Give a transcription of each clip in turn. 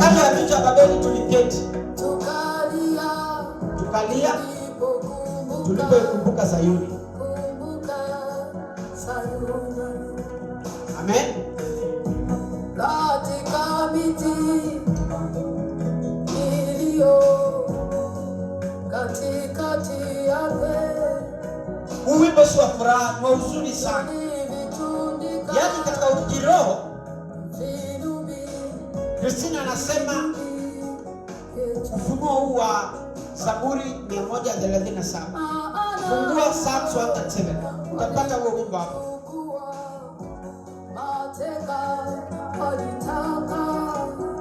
Kando ya mito ya Babeli tuliketi, tukalia tulipoikumbuka Sayuni. Amen. Katika miti iliyo katikati yake. Wimbo si wa furaha, ni wa huzuni sana. Yaani katika ukiroho, Kristina anasema ufunuo huu wa Zaburi 137. Fungua Psalms 137. Utapata huo wimbo hapo.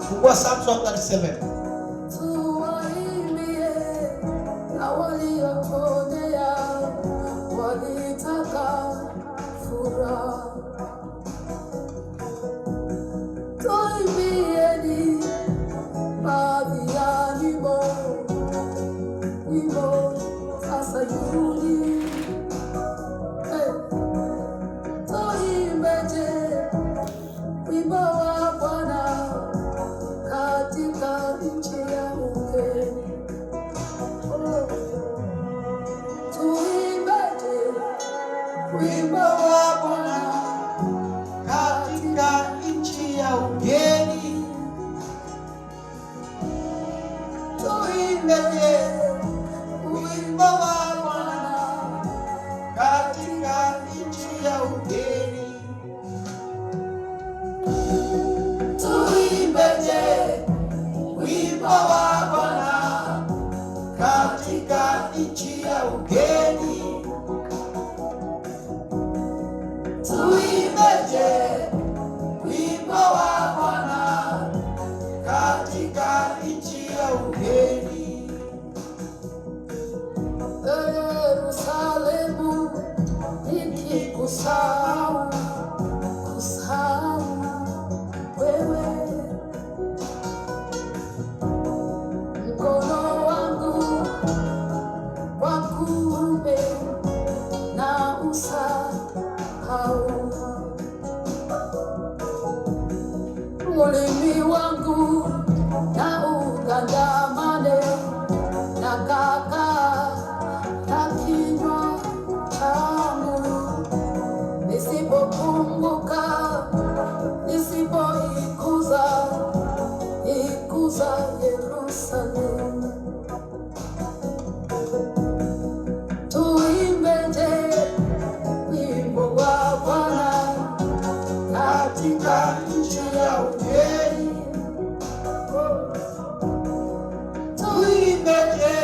Fungua Psalms 137. Tuwaimie na walioponea walitaka furaha. Tuimbieni baadhi ya nyimbo za Sayuni. Tuimbeje wimbo wa Bwana katika nchi ya ugeni. Tuimbeje Wimbo wa Bwana katika nchi ya ugeni. Tuimbeje wimbo wa Bwana katika nchi ya ugeni. Tuimbeje wimbo wa Bwana katika nchi ya ugeni. Tuimbeje wimbo wa Bwana katika nchi ya ugeni. Yerusalemu, nikikusahau wewe, mkono wangu wa kuume na usahau, ulimi wangu na ugandamane na kaka na kinywa changu, nisipokumbuka, nisipoikuza Yerusalemu. Tuimbeje wimbo wa Bwana Katika nchi ya ugeni. Tuimbeje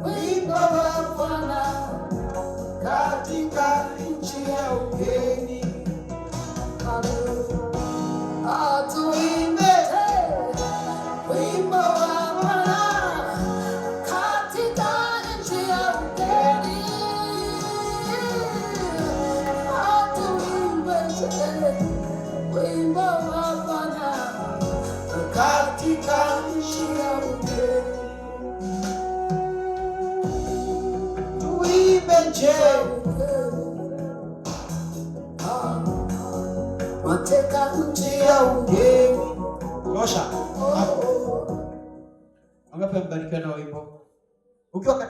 wimbo wa Bwana katika nchi ya ugeni. Tuimbeje wimbo wa Bwana katika nchi ya ugeni. Tuimbeje wimbo wa Bwana Katika nchi ya ugeni. Tuimbeje mateka nchi ya ugeni. Tosha. Wangapi mbarikiwa na wimbo? Ukiwa